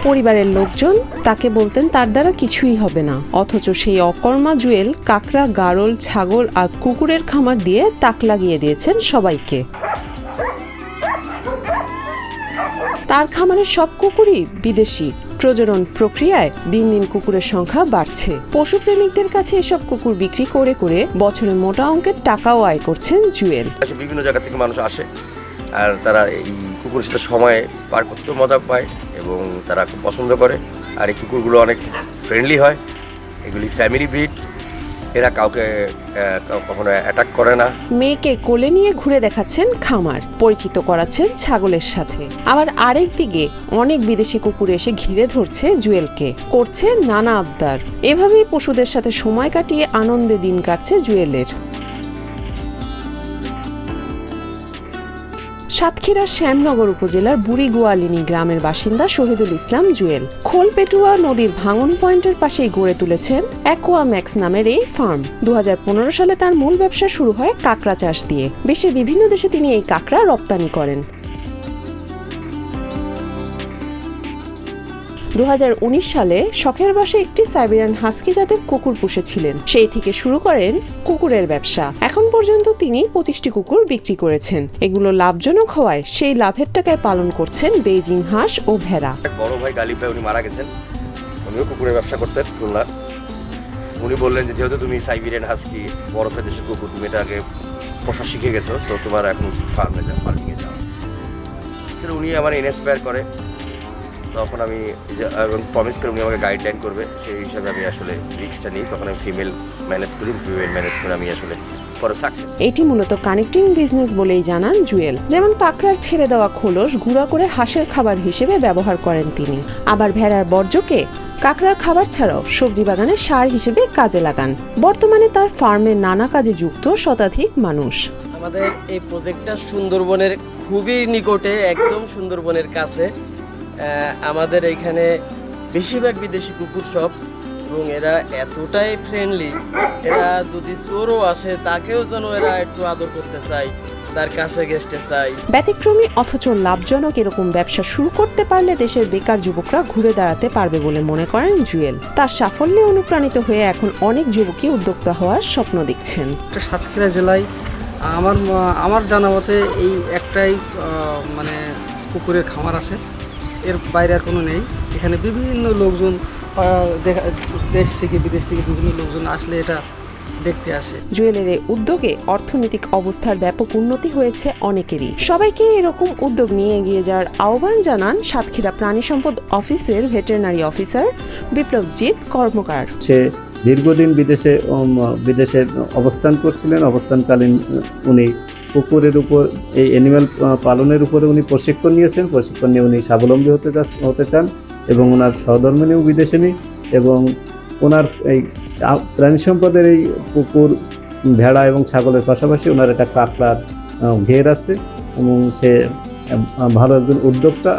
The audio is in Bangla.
পরিবারের লোকজন তাকে বলতেন তার দ্বারা কিছুই হবে না, অথচ সেই অকর্মা জুয়েল কাকড়া, গারল, ছাগল আর কুকুরের খামার দিয়ে তাক লাগিয়ে দিয়েছেন সবাইকে। তার খামারের সব কুকুরই বিদেশি। প্রজনন প্রক্রিয়ায় দিন দিন কুকুরের সংখ্যা বাড়ছে। পশুপ্রেমিকদের কাছে এসব কুকুর বিক্রি করে করে বছরে মোটা অঙ্কের টাকাও আয় করছেন জুয়েল। বিভিন্ন জায়গা থেকে মানুষ আসে আর তারা এই কুকুরের সাথে সময় পার করতে মজা পায় এবং তারা খুব পছন্দ করে। আর এই কুকুরগুলো অনেক ফ্রেন্ডলি হয়, এগুলি ফ্যামিলি ব্রিড, এরা কাউকে কখনো অ্যাটাক করে না। মেয়েকে কোলে নিয়ে ঘুরে দেখাচ্ছেন খামার, পরিচিত করাচ্ছেন ছাগলের সাথে। আবার আরেক দিকে অনেক বিদেশি কুকুর এসে ঘিরে ধরছে জুয়েলকে, করছে নানা আবদার। এভাবেই পশুদের সাথে সময় কাটিয়ে আনন্দে দিন কাটছে জুয়েলের। সাতক্ষীরার শ্যামনগর উপজেলার বুড়িগোয়ালিনী গ্রামের বাসিন্দা শহীদুল ইসলাম জুয়েল খোলপেটুয়া নদীর ভাঙন পয়েন্টের পাশেই গড়ে তুলেছেন অ্যাকোয়াম্যাক্স নামের এই ফার্ম। 2015 সালে তার মূল ব্যবসা শুরু হয় কাঁকড়া চাষ দিয়ে। বিশ্বের বিভিন্ন দেশে তিনি এই কাঁকড়া রপ্তানি করেন। 2019 সালে শখের বশে একটি সাইবেরিয়ান হাস্কি জাতের কুকুর পুষেছিলেন। সেই থেকে শুরু করেন কুকুরের ব্যবসা। এখন পর্যন্ত তিনি 25টি কুকুর বিক্রি করেছেন। এগুলো লাভজনক হওয়ায় সেই লাভের টাকায় পালন করছেন বেইজিং হাঁস ও ভেড়া। বড় ভাই গালিব ভাই, উনি মারা গেছেন, উনিও কুকুরের ব্যবসা করতেন খুলনা। উনি বললেন যে যেহেতু তুমি সাইবেরিয়ান হাস্কি বড় দেশের কুকুর, তুমি এটাকে পোষা শিখে গেছো, তো তোমার এখন উচিত ফার্মিংয়ে যাও। সেটা উনি আমার ইন্সপায়ার করে। তখন আমি এবং প্রমিস করে উনি আমাকে গাইডলাইন করবে, সেই হিসাবে আমি আসলে রিস্কটা নিই। তখন আমি ফিমেল ম্যানেজ করে আমি আসলে পরে সাকসেস। এটি মূলত কানেক্টিং বিজনেস বলেই জানান জুয়েল। যেমন কাঁকড়ার ছেড়ে দেওয়া খোলস গুঁড়া করে হাঁসের খাবার হিসেবে ব্যবহার করেন তিনি। আবার ভেড়ার বর্জ্যকে কাঁকড়ার খাবার ছাড়াও সবজি বাগানে সার হিসেবে কাজে লাগান। বর্তমানে তার ফার্মে নানা কাজে যুক্ত শতাধিক মানুষ। আমাদের এই প্রজেক্টটা সুন্দরবনের খুবই নিকটে, একদম সুন্দরবনের কাছে। আমাদের এখানে বেশিরভাগ বিদেশি কুকুর সব, এবং এরা এতটাই ফ্রেন্ডলি, এরা যদি চোরও আসে তাকেও যেন এরা একটু আদর করতে চায়, তার কাছে ঘেঁষতে চায়। ব্যতিক্রমী অথচ লাভজনক এরকম ব্যবসা শুরু করতে পারলে দেশের বেকার যুবকরা ঘুরে দাঁড়াতে পারবে বলে মনে করেন জুয়েল। তার সাফল্যে অনুপ্রাণিত হয়ে এখন অনেক যুবকই উদ্যোক্তা হওয়ার স্বপ্ন দেখছেন। সাতক্ষীরা জেলায় আমার জানা মতে এই একটাই মানে কুকুরের খামার আছে, এর বাইরে আর কোনো নেই। এখানে বিভিন্ন লোকজন দেশ থেকে বিদেশ থেকে বিভিন্ন লোকজন আসলে এটা দেখতে আসে। জুয়েলের এই উদ্যোগে অর্থনৈতিক অবস্থার ব্যাপক উন্নতি হয়েছে অনেকেরই। সবাইকে এরকম উদ্যোগ নিয়ে এগিয়ে যাওয়ার আহ্বান জানান সাতক্ষীরা প্রাণী সম্পদ অফিসের ভেটেরিনারি অফিসার বিপ্লবজিৎ কর্মকার। সে দীর্ঘদিন বিদেশে অবস্থান করছিলেন। অবস্থানকালীন উনি কুকুরের উপর এই অ্যানিম্যাল পালনের উপরে উনি প্রশিক্ষণ নিয়েছেন। প্রশিক্ষণ নিয়ে উনি স্বাবলম্বী হতে চান এবং ওনার সহধর্মিণীও বিদেশিনী, এবং ওনার এই প্রাণী সম্পদের এই কুকুর, ভেড়া এবং ছাগলের পাশাপাশি ওনার একটা কাঁকড়ার ঘের আছে এবং সে ভালো একজন উদ্যোক্তা।